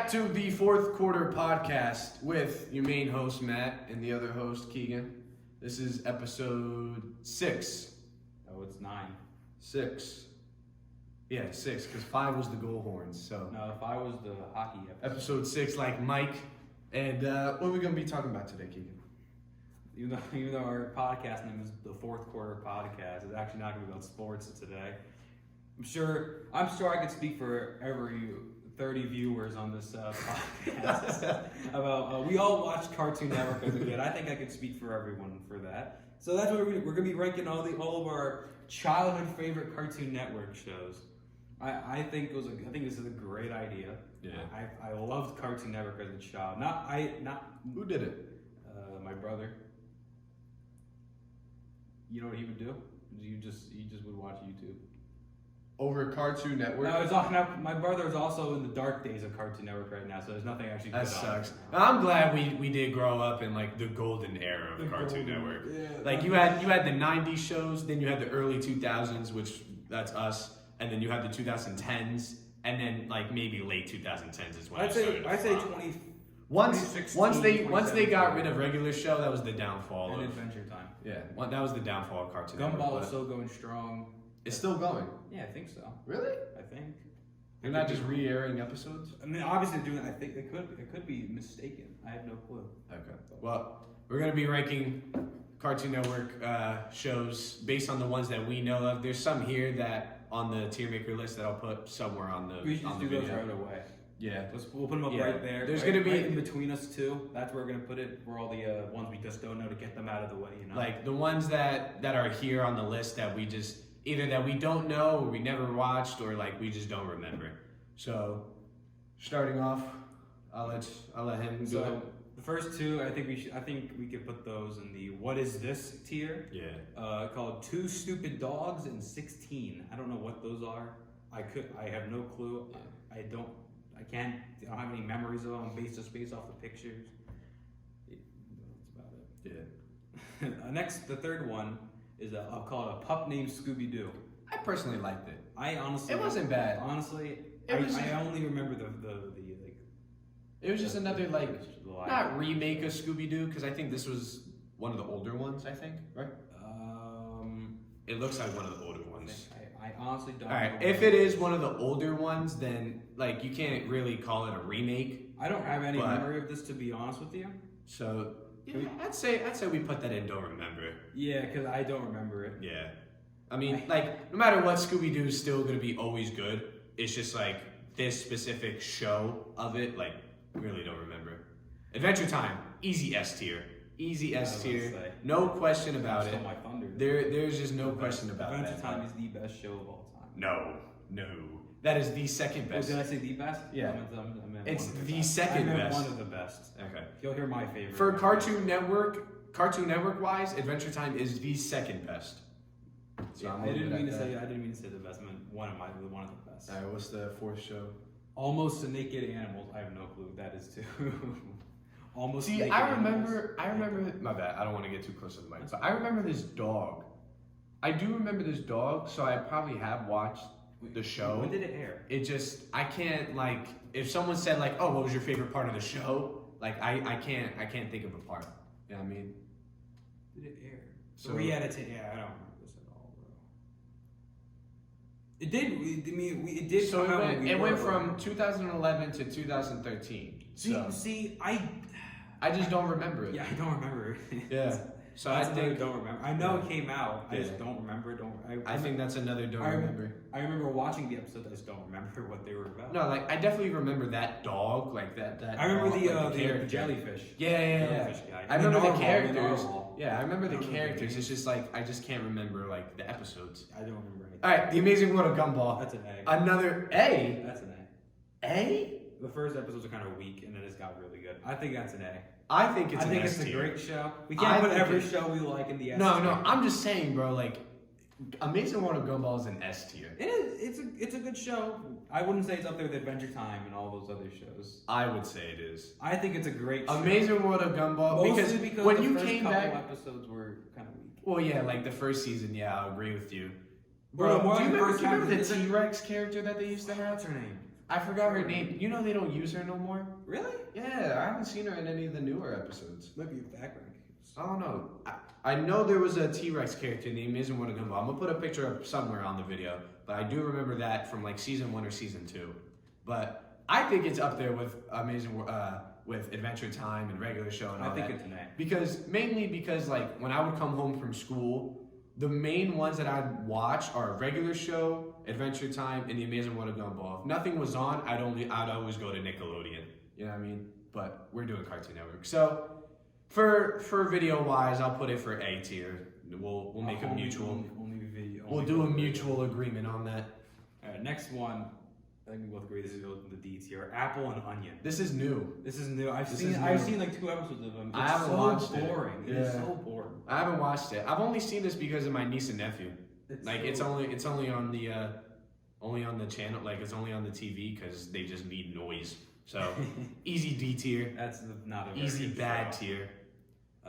back to the fourth quarter podcast with your main host, Matt, and the other host, Keegan. This is episode 6. Oh, it's 9. 6. Yeah, 6, because 5 was the goal horns, so. No, 5 was the hockey episode. Episode 6, like Mike. And what are we going to be talking about today, Keegan? Even though our podcast name is the Fourth Quarter Podcast, it's actually not going to be about sports today. I'm sure I could speak for every 30 viewers on this podcast about. We all watched Cartoon Network as a kid. I think I could speak for everyone for that. So that's what we're going to be ranking all of our childhood favorite Cartoon Network shows. I think this is a great idea. Yeah. I loved Cartoon Network as a child. Who did it? My brother. You know what he would do? He just would watch YouTube. Over Cartoon Network? No, my brother is also in the dark days of Cartoon Network right now, so there's nothing actually good That sucks. on. I'm glad we did grow up in like the golden era of Cartoon Network. Yeah, like you had the 90s shows, then you had the early 2000s, which that's us, and then you had the 2010s, and then like maybe late 2010s is when I'd say 20. 20. Once they got rid of regular show, that was the downfall And of Adventure Time. Yeah, that was the downfall of Cartoon Network. Gumball is still going strong. It's still going. Yeah, I think so. Really? I think. They're not just re-airing episodes? I mean, obviously doing. I think it could be mistaken. I have no clue. Okay. Well, we're gonna be ranking Cartoon Network shows based on the ones that we know of. There's some here that on the tier maker list that I'll put somewhere on the. We should just do those right away. Yeah. We'll put them up right there. There's gonna be right in between us two. That's where we're gonna put it. Where all the ones we just don't know to get them out of the way. You know. Like the ones that are here on the list that we just either that we don't know or we never watched or like we just don't remember. So, starting off, I'll let him So go. the first two, I think we could put those in the what is this tier. Yeah. Called 2 Stupid Dogs and 16. I don't know what those are. I have no clue. I don't have any memories of them based off the pictures. That's about it. Yeah. The third one is I'll call it a pup named Scooby Doo. I personally liked it. It wasn't bad. Honestly, I only remember the like. It was just another like live not remake of Scooby Doo because I think this was one of the older ones. I think right. It looks like one of the older ones. I honestly don't. All right, if it is one of the older ones, then like you can't really call it a remake. I don't have any memory of this, to be honest with you. So yeah, I'd say we put that in. Don't remember. Yeah, because I don't remember it. Yeah, I mean, like no matter what, Scooby Doo is still gonna be always good. It's just like this specific show of it, like really don't remember. Adventure Time, easy S tier. Easy S tier, no question about it. My thunder. There's just no question about that. Adventure Time is the best show of all time. No, that is the second best. Oh, did I say the best? Yeah, I meant it's the best. second I meant best. one of the best. Okay, you'll hear my favorite. For Cartoon Network wise, Adventure Time is the second best. So yeah, I didn't mean to say the best. I meant one of the best. All right, what's the fourth show? Almost to Naked Animals. I have no clue what that is too. Almost. See, I remember. My bad. I don't want to get too close to the mic, but I remember this dog. I do remember this dog, so I probably have watched the show. When did it air? I can't like. If someone said like, "Oh, what was your favorite part of the show?" Like, I can't think of a part. You know what I mean? Did it air? So I don't remember this at all, bro. It did. It did. So it went from 2011 to 2013. I just don't remember it. Yeah, I don't remember it. Yeah. So I don't remember. I know it came out. I just don't remember it. I think that's another remember. I remember watching the episode. I just don't remember what they were about. No, like I definitely remember that dog, like that. I remember dog, the jellyfish. Yeah. Jellyfish guy. I remember the characters. Narwhal. Yeah, I remember the characters. It's just like I just can't remember like the episodes. I don't remember anything. All right, The Amazing World of Gumball. That's an A. Another A. That's an A. A? The first episodes are kind of weak, and then it's got really good. I think that's an A. I think it's a great show. We can't put every show we like in the S tier. No, I'm just saying, bro. Like, Amazing World of Gumball is an S tier. It is. It's a good show. I wouldn't say it's up there with Adventure Time and all those other shows. I would say it is. I think it's a great show. Amazing World of Gumball because when the you first came couple back, episodes were kind of weak. Well, yeah, like the first season. Yeah, I'll agree with you. Bro, Do you remember the T-Rex character that they used to have? What's her name? I forgot her name. You know they don't use her no more? Really? Yeah, I haven't seen her in any of the newer episodes. Might be a background. I don't know. I know there was a T-Rex character named Amazing Wonder Gumball. I'm gonna put a picture up somewhere on the video, but I do remember that from like season 1 or season 2. But I think it's up there with with Adventure Time and Regular Show and all that. I think it's an A. Because like when I would come home from school, the main ones that I'd watch are Regular Show, Adventure Time, and The Amazing Wonder Gumball. If nothing was on, I'd always go to Nickelodeon. You know what I mean? But we're doing Cartoon Network, so. For video wise, I'll put it for A tier. We'll make a mutual. Only video. We'll do a mutual agreement on that. All right, next one. I think we both agree this is the D tier. Apple and Onion. This is new. This is new. I've This seen is new. I've seen like 2 episodes of them. It's I haven't so watched it. boring. It is so boring. I haven't watched it. I've only seen this because of my niece and nephew. It's only on the channel. Like it's only on the TV because they just need noise. So easy D tier. That's not a very Easy good bad show. tier.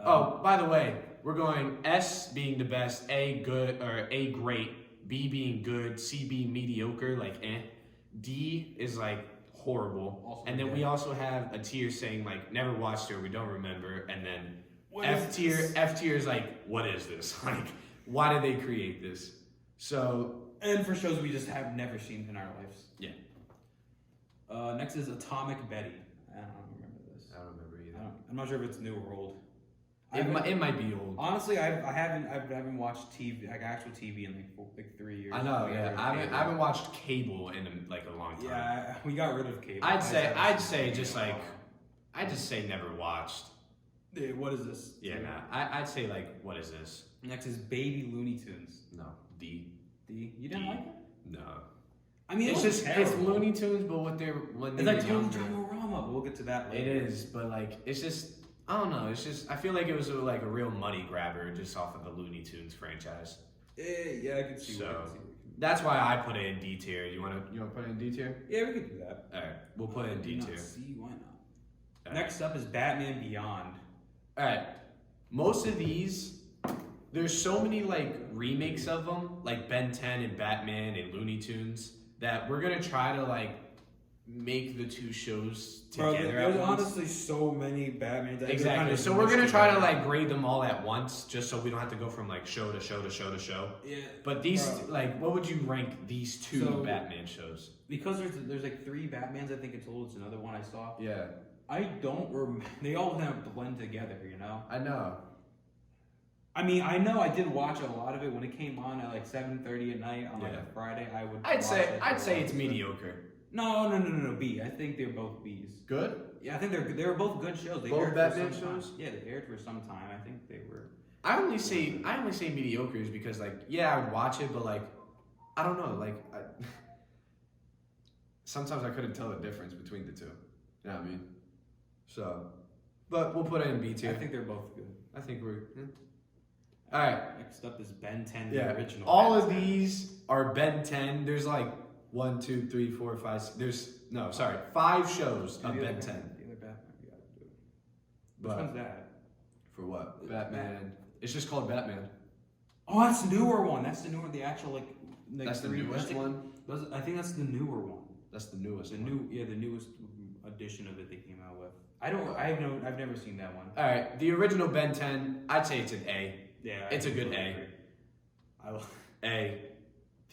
Oh, by the way, we're going S being the best, A good or A great, B being good, C being mediocre, like eh. D is like horrible. Also and then good. we also have a tier saying like never watched her, we don't remember, and then What F is tier this? F tier is like, what is this? Like, why did they create this? So And for shows we just have never seen in our lives. yeah. Next is Atomic Betty. I don't remember this. I don't remember either. I'm not sure if it's new or old. It might be old. Honestly, I haven't watched TV, like actual TV in like 3 years. I know, yeah. I haven't watched cable in like a long time. Yeah, we got rid of cable. I'd say just say never watched. Yeah, what is this? Yeah, nah. I'd say like, what is this? Next is Baby Looney Tunes. No, D. D. You didn't D. like it? No. I mean, It's just terrible. it's Looney Tunes, but when they It's were like Tony younger. Rama, but we'll get to that It later. is, but like it's just I don't know. It's just I feel like it was like a real money grabber just off of the Looney Tunes franchise. Yeah, I can see. So that's why I put it in D tier. You want to put it in D tier? Yeah, we could do that. All right, we'll put it in D tier. See, why not? All right. Next up is Batman Beyond. All right, most of these. There's so many like remakes of them, like Ben 10 and Batman and Looney Tunes, that we're gonna try to like make the two shows together. There's at once. honestly so many Batmans. Exactly. So we're gonna try to like grade them all at once, just so we don't have to go from like show to show to show to show. Yeah. But these, like, what would you rank these two So- Batman shows? Because there's like 3 Batmans, I think in total. It's another one I saw. Yeah, I don't remember. They all kind of blend together, you know. I know. I mean, I know I did watch a lot of it when it came on at like 7:30 at night on like Yeah. a Friday. I'd say it's mediocre. No. B. I think they're both B's. Good. Yeah, I think they were both good shows. They Both aired Batman for some shows? Time. Yeah, they aired for some time. I think they were. I only say mediocre is because like yeah I would watch it, but like I don't know like sometimes I couldn't tell the difference between the two. You know what I mean? So, but we'll put it in B tier. I think they're both good. I think we're. All right. Next up is Ben 10, Yeah. the original. All Ben of 10. these are Ben 10. There's like 1, 2, 3, 4, 5. There's 5 shows of The other Ben 10. The other Batman we gotta do. Which But one's that? for what? Batman. It's just called Batman. Oh, that's the newer one. That's the newer, the actual like. That's the three- newest that's one. I think that's the newer one. That's the newest. The one. the newest edition of it they came out with. I've never seen that one. All right. The original Ben 10. I'd say it's an A. Yeah, It's a good completely A. agree.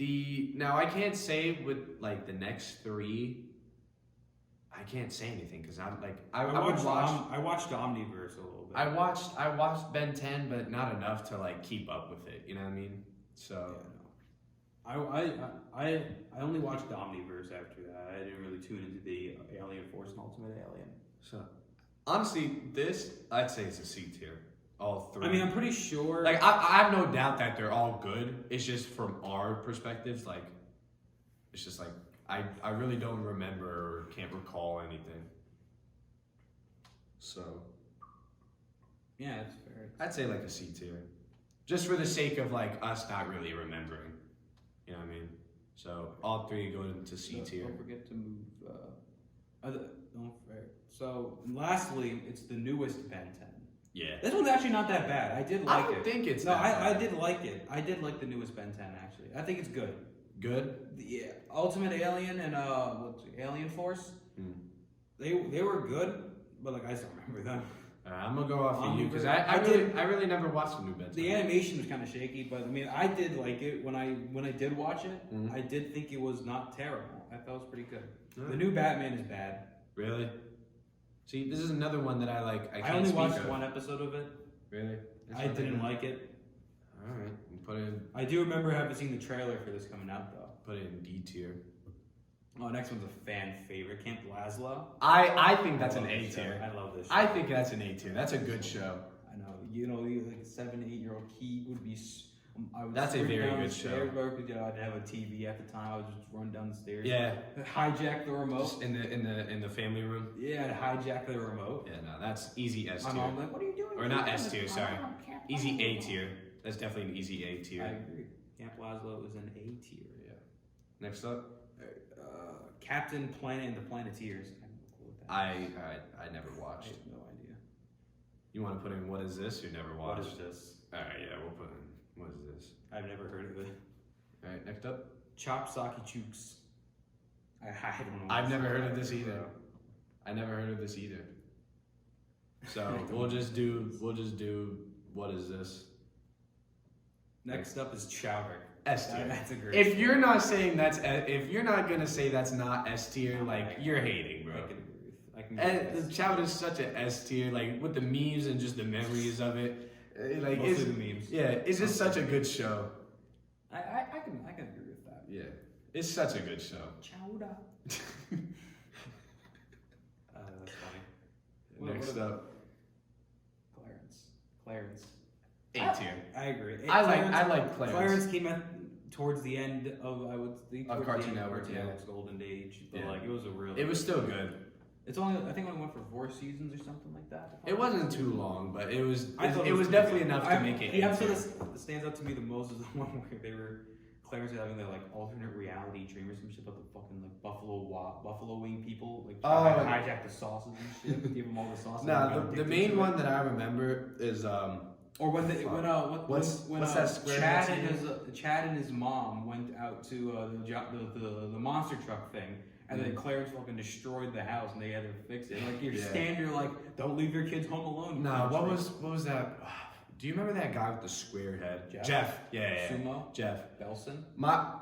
A. Now I can't say with like the next 3. I can't say anything because I'm like I would watch. I watched Omniverse a little bit. I watched Ben 10, but not enough to like keep up with it. You know what I mean? So Yeah, no. I only watched Omniverse after that. I didn't really tune into the Alien Force and Ultimate Alien. so honestly, this I'd say it's a C tier. All 3. I mean, I'm pretty sure. like I have no doubt that they're all good. It's just from our perspectives, like it's just like I really don't remember or can't recall anything. So yeah, that's fair. I'd say like a C tier, just for the sake of like us not really remembering. You know what I mean? So all 3 go into C tier. Don't forget to move. So lastly, it's the newest Ben 10. Yeah. This one's actually not that bad. I did like I don't it. think it's No, that I bad. did like it. I did like the newest Ben 10 actually. I think it's good. Good. Yeah, Ultimate Alien and Alien Force. They were good, but like I just don't remember them. I'm gonna go off of you because I really never watched the new Ben 10. The animation was kind of shaky, but I mean I did like it when I did watch it. I did think it was not terrible. I thought it was pretty good. The new Batman is bad. Really? See, this is another one that I like. I only watched one episode of it. Really? I didn't like it. All right, put it in. I do remember having seen the trailer for this coming out though. Put it in D tier. Oh, next one's a fan favorite, Camp Lazlo. I think that's an A show. tier. I love this show. I think that's an A tier. That's a good show. I know. You know, like a 7, 8-year-old kid would be. That's a very good show. I didn't have a TV at the time. I would just run down the stairs. Yeah. Hijack the remote. Just in the family room. Yeah, and hijack the remote. Yeah, no, that's easy S tier. My mom like, what are you doing? Or not S tier, sorry. Easy A tier. That's definitely an easy A tier. I agree. Camp Lazlo is an A tier. Yeah. Next up. Captain Planet and the Planeteers. I have no clue what that I never watched. I have no idea. You want to put in what is this? You never watched. What is this? All right, yeah, we'll put in what is this. I've never heard of it. All right, next up. Chop Socky Chooks. I don't know. I've never heard of this either. I never heard of this either. So we'll just do what is this? Next up is Chowder. S tier. That's a great. If you're not saying if you're not gonna say that's not S tier, like you're hating, bro. I can And the Child is such an S tier, like with the memes and just the memories of it. Like Mostly it's the memes. Yeah, it's just such a good show. I can agree with that. Yeah, it's such a good show. Chowder. That's funny. Next up, Clarence. A tier. I agree. I like Clarence. Clarence came out towards the end of I would think Of towards Cartoon the end of Network, Cartoon yeah. Network's golden age, but Yeah. like it was a real. It was still good. It's only I think it only went for 4 seasons or something like that. It wasn't too long, but it was. I thought It was definitely enough to make it. The A episode tier. that stands out to me the most is the one where they were Clarence was having their like alternate reality dream or some shit about the fucking like buffalo wing people like hijack the sauces and shit, give them all the sauces. No, the main one that I remember is Or when what's that square Chad and his mom went out to the monster truck thing, and then Clarence fucking destroyed the house, and they had to fix it. Like your standard, like don't leave your kids home alone. No, what was that? Do you remember that guy with the square head? Jeff. Yeah. Sumo. Jeff. Belson.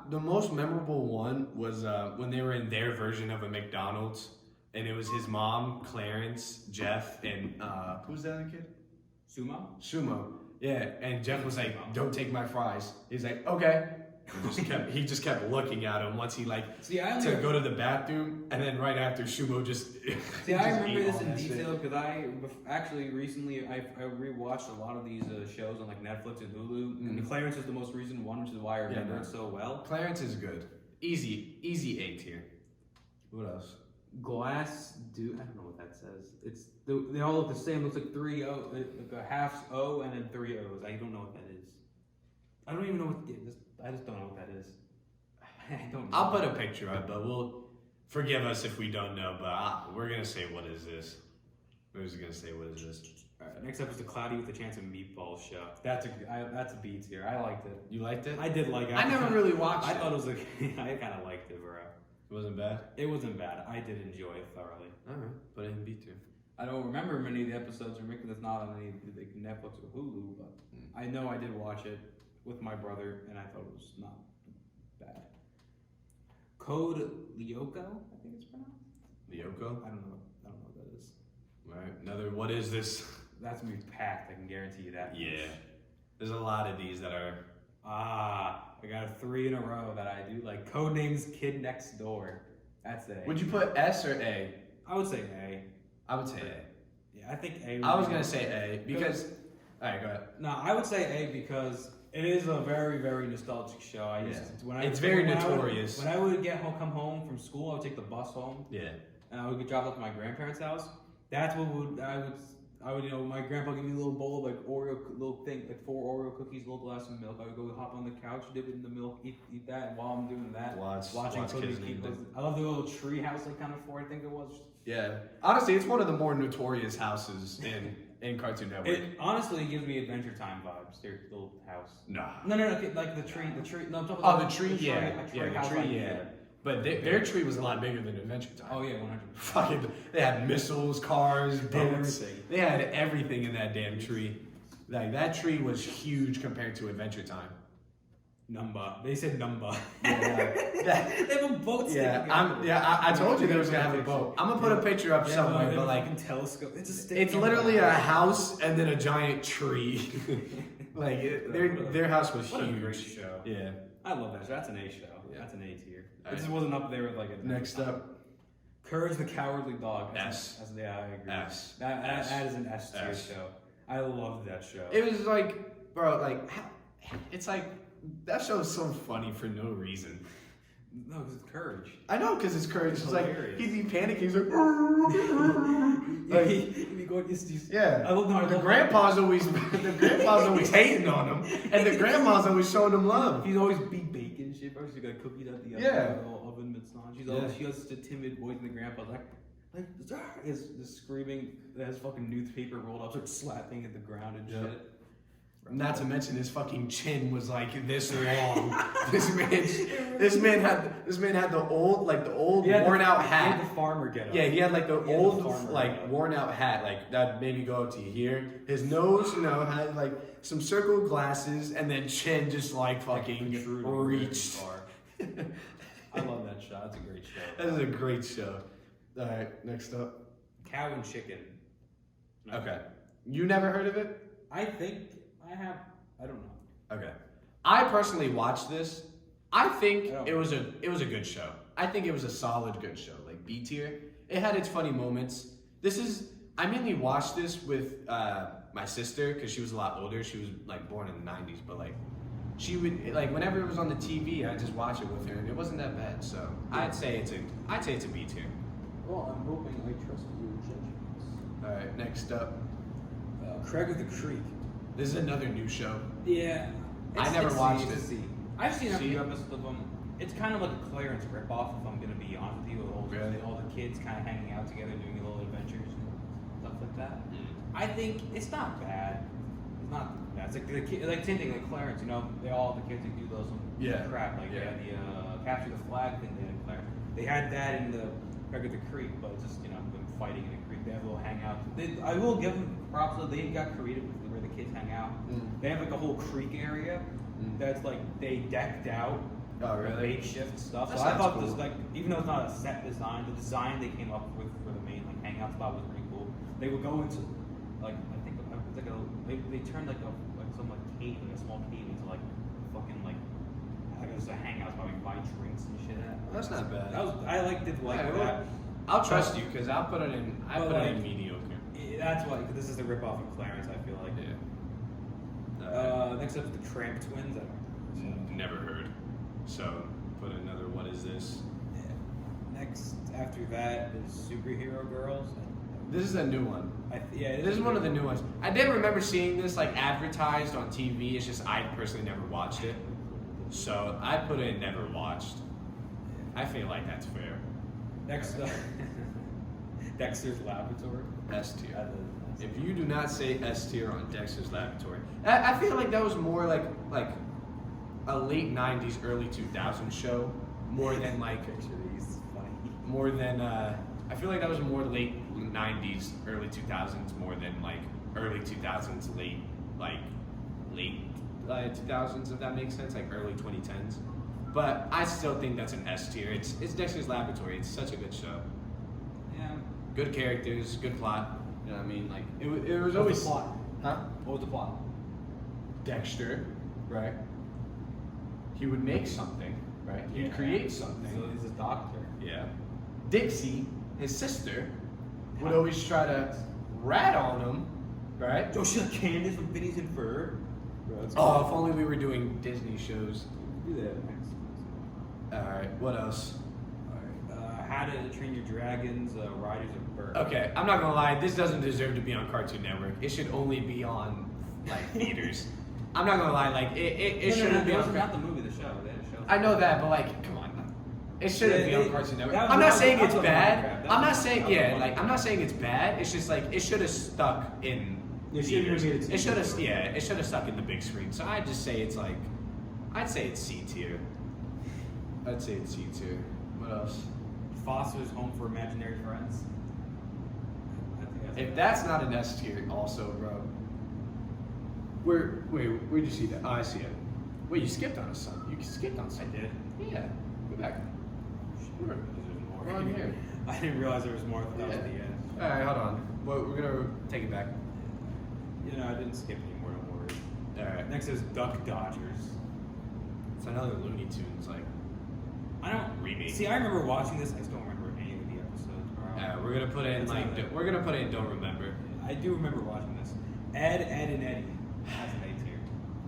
The most memorable one was when they were in their version of a McDonald's, and it was his mom, Clarence, Jeff, and who's the other kid? Sumo. Yeah, and Jeff was like, "Don't take my fries." He's like, "Okay." He just kept looking at him once he to go to the bathroom, and then right after Sumo just. I remember this in detail because I actually recently I rewatched a lot of these shows on like Netflix and Hulu, and Clarence is the most recent one, which is why I remember it so well. Clarence is good, easy A tier. What else? Glass dude, I don't know what that says. They all look the same. It looks like 3 O, like a half O and then 3 O's. I don't know what that is. I don't even know what I just don't know what that is. I don't know. I'll put a picture up, but forgive us if we don't know. But we're gonna say, what is this? We're just gonna say, what is this? All right, next up is the Cloudy with a Chance of Meatballs show. That's a B tier. I liked it. You liked it? I did like it. I never really watched it. I thought it was like I kind of liked it, bro. It wasn't bad? It wasn't bad. I did enjoy it thoroughly. Alright, put it in B tier. I don't remember many of the episodes, or because it's not on any like Netflix or Hulu, but I know I did watch it with my brother, and I thought it was not bad. Code Lyoko, I think it's pronounced. Lyoko? I don't know what that is. Alright, another, what is this? That's gonna be packed, I can guarantee you that. Yeah. There's a lot of these that are... I got 3 in a row that I do like. Codenames Kid Next Door. That's A. Would you put S or A? I would say A. I would say A. Yeah, I think A. I was gonna say A because... Alright, go ahead. No, I would say A because it is a very, very nostalgic show. It's very notorious. When I would come home from school, I would take the bus home. Yeah. And I would get dropped off at my grandparents' house. That's what I would, my grandpa give me a little bowl of like little thing, like 4 Oreo cookies, a little glass of milk. I would go hop on the couch, dip it in the milk, eat that. And while I'm doing that, watching kids I love the little tree house they kind of for. I think it was Yeah. Honestly, it's one of the more notorious houses in Cartoon Network. It honestly gives me Adventure Time vibes. Their little house. Nah. No, okay, like the tree. No, I'm talking Oh, about the tree, yeah. tree The house tree, idea. yeah. But their tree was a lot bigger than Adventure Time. Oh yeah, 100%. Fucking, they had missiles, cars, boats. Everything. They had everything in that damn tree. Like, that tree was huge compared to Adventure Time. Numba. They said Numba. Yeah. They have a boat. I told you they was gonna have a boat. I'm gonna put a picture up somewhere, but like, a telescope. it's literally a house and then a giant tree. Like, their house was What huge. a great show. Yeah. I love that show. That's an A show. Yeah. That's an A tier. It Alright. just wasn't up there with like a Next up, Courage the Cowardly Dog. S. Yeah, I agree. S. That is an S tier S. show. I loved that show. it was like, bro, like, it's like, that show is so funny for no reason. No, because it's Courage. I know, because it's Courage. It's like, hilarious. he'd be panicking. He's like, yeah. I love The grandpa's always hating on him, and the grandma's always showing him love. He's always beat bacon and shit, bro. She's got cookies at the oven mitts on. She has such a timid voice, and the grandpa's like is screaming. Has fucking newspaper rolled up, starts slapping at the ground and shit. Not to mention his fucking chin was like this long. this man had the old worn out hat. He had the farmer get up. Yeah, he had like the old farmer like worn out hat, like that maybe go up to here. His nose, had like some circle glasses, and then chin just like fucking reached. I love that show. That's a great show. That is a great show. All right, next up. Cow and Chicken. Okay, you never heard of it? I think I have. I don't know. Okay, I personally watched this. I think it was a good show. I think it was a solid good show, like B tier. It had its funny moments. I mainly watched this with my sister because she was a lot older. She was like born in the 90s, but like she would like whenever it was on the TV, I just watch it with her, and it wasn't that bad. So I'd say it's a B tier. Well, I'm hoping I trust your judgments. All right, next up. Craig of the Creek. This is another new show. Yeah. I never watched it. I've seen a few episodes of them. It's kind of like a Clarence ripoff, if I'm going to be honest with you. With all the kids kind of hanging out together, doing little adventures and stuff like that. I think it's not bad. It's not bad. It's like like same thing like Clarence. The kids that do those crap. Like they had the capture the flag thing. They had Clarence. They had that in the Craig of the Creek, but it's just them fighting in the creek. They have a little hangout. I will give them props though. They got creative with where the kids hang out. They have like a whole creek area that's like they decked out. Oh really? Makeshift stuff. That so I thought cool. this even though it's not a set design, the design they came up with for the main hangout spot was pretty cool. They would go into I think it was like they turned like some cave, like a small cave into like fucking like I guess a hangout spot where you buy drinks and shit at. That's not bad. Did that. I'll trust you because I'll put it in. I put it in mediocre. That's why this is the ripoff of Clarence. I feel like. Yeah. Next up is the Tramp Twins. Never heard. So put another. What is this? Yeah. Next after that is Superhero Girls. This is a new one. This is one of the new ones. I did remember seeing this like advertised on TV. It's just I personally never watched it. So I put it in never watched. I feel like that's fair. Next up, Dexter's Laboratory. S tier. If you do not say S tier on Dexter's Laboratory, I feel like that was more like a late '90s, early 2000s show, more than like more than I feel like that was more late '90s, early 2000s, more than like early 2000s, late 2000s, if that makes sense, like early 2010s. But I still think that's an S tier. It's Dexter's Laboratory. It's such a good show. Yeah. Good characters, good plot. You know what I mean? Like it was What always was the plot? Huh? What was the plot? Dexter, right? He would make something, right? He'd create something. So he's a doctor. Yeah. Dixie, his sister, would always try to rat on him, right? Oh, she's like Candace from Phineas and Ferb. Oh, if only we were doing Disney shows. Do that next. Alright, what else? Alright. How to Train Your Dragons, Riders of Bird. Okay, I'm not gonna lie, this doesn't deserve to be on Cartoon Network. It should only be on theaters. I'm not gonna lie, it shouldn't be on. Not the movie, the show. They had a show. I know that, but come on. It shouldn't be on Cartoon Network. I'm not saying it's bad. I'm not saying I'm not saying it's bad. It's just like it should have stuck in. It should have stuck in the big screen. So I'd just say it's like, I'd say it's C tier. I'd say it's C tier. What else? Foster's Home for Imaginary Friends. If that's not an S tier, also, bro. Where'd you see that? Oh, I see it. Wait, you skipped on a son. You skipped on some. I did. Yeah. Go back. Sure. We're on here. I didn't realize there was more. I thought that was the end. All right, hold on. Well, we're gonna take it back. You know, I didn't skip anymore. Don't worry. All right. Next is Duck Dodgers. It's another Looney Tunes like. I don't remake. See, I remember watching this. I just don't remember any of the episodes. We're gonna put in we're gonna put in don't remember. I do remember watching this. Ed, and Eddie. That's an A tier.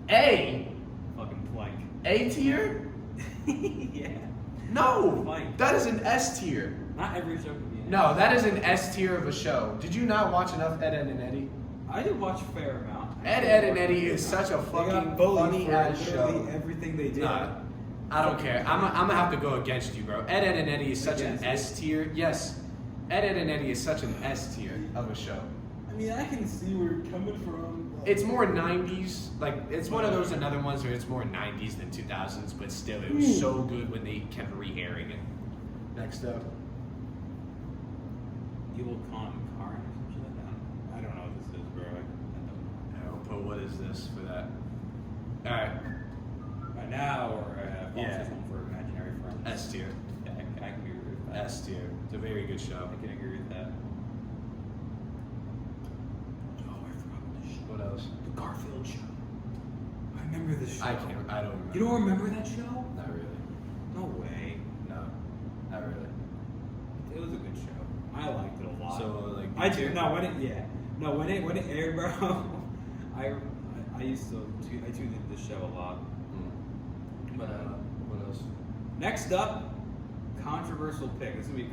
A. Fucking plank. A tier? Yeah. No. Plank. That is an S tier. Not every show can be. No, that is an S tier of a show. Did you not watch enough Ed, and Eddie? I did watch a fair amount. Ed, and Eddie is such a fucking funny ass show. Everything they did. Nah, I don't care. I'm gonna have to go against you, bro. Ed, and Eddie is such an S tier. Yes, Ed, and Eddie is such an S tier of a show. I mean, I can see where you're coming from. It's more 90s. Like, it's one of those another ones where it's more 90s than 2000s, but still, it was so good when they kept re-airing it. Next up. Evil Con Karn or something like that. I don't know what this is, bro. I don't know. But what is this for that? Alright. Right now, or Foster's Home for Imaginary Friends. S tier. Yeah, I can agree with that. S tier. It's a very good show. I can agree with that. Oh, I forgot this show. What else? The Garfield Show. I remember this show. I don't remember. You don't remember that show? Not really. No way. No. Not really. It was a good show. I liked it a lot. So, like, I do. No, when it aired, bro. I used to I tuned into the show a lot. But what else? Next up, controversial pick. This is gonna be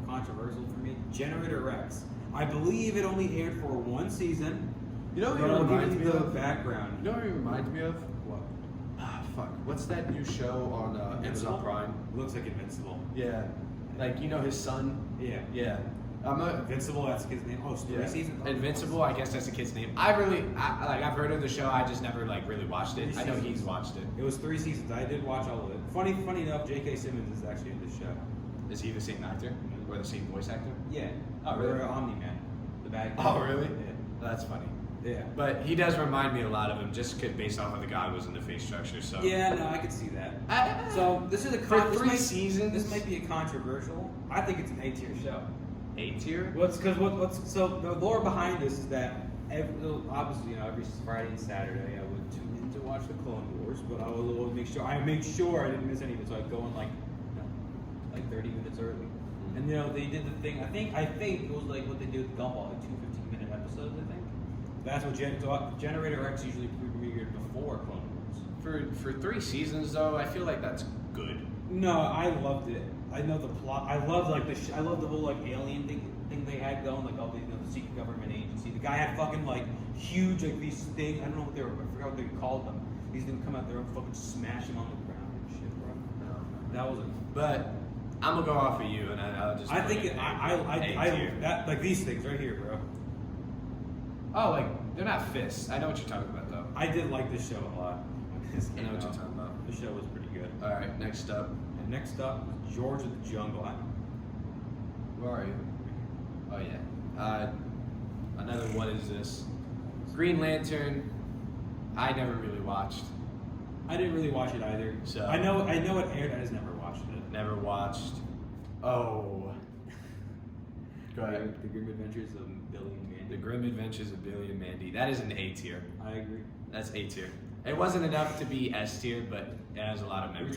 controversial for me. Generator Rex. I believe it only aired for one season. You know what But it I'll reminds give me you the of? background. You know what it reminds me of? What? Ah, fuck. What's that new show on Amazon Prime? Looks like Invincible. Yeah. Like, you know his son? Yeah. Yeah. Invincible, that's the kid's name. Oh, it's 3 seasons? Oh, Invincible, I guess that's the kid's name. I've heard of the show, I just never like really watched it. I know he's watched it. It was 3 seasons. I did watch all of it. Funny enough, J.K. Simmons is actually in this show. Is he the same actor? Or the same voice actor? Yeah. Oh, really? Or Omni-Man. The bad guy. Oh, really? Yeah. That's funny. Yeah. But he does remind me a lot of him, just based off of the guy who was in the face structure. So Yeah, no, I could see that. I, So this is a for 3 seasons. This might be a controversial. I think it's an A tier show. A tier. What's so the lore behind this is that obviously every Friday and Saturday I would tune in to watch the Clone Wars, but I would always make sure I didn't miss any of it, so I'd go in like 30 minutes early. And they did the thing. I think it was like what they do with Gumball, like 2 15-minute episodes. I think that's what Generator X usually premiered before Clone Wars. For 3 seasons though, I feel like that's good. No, I loved it. I know the plot. I love I love the whole like alien thing they had going, like all the the secret government agency. The guy had fucking like huge like these things. I don't know what they were. I forgot what they called them. These things come out there and fucking smash him on the ground and shit, bro. That was But I'm gonna go off of you, and I'll just. I think that like these things right here, bro. Oh, like they're not fists. I know what you're talking about though. I did like this show a lot. I know what you're talking about. The show was pretty good. All right, next up. And next up was George of the Jungle. Where are you? Oh yeah. Another what is this? Green Lantern. I never really watched. I didn't really watch it either. So I know it aired. I just never watched it. Never watched. Oh. Go ahead. The Grim Adventures of Billy and Mandy. The Grim Adventures of Billy and Mandy. That is an A tier. I agree. That's A tier. It wasn't enough to be S tier, but it has a lot of Every memories.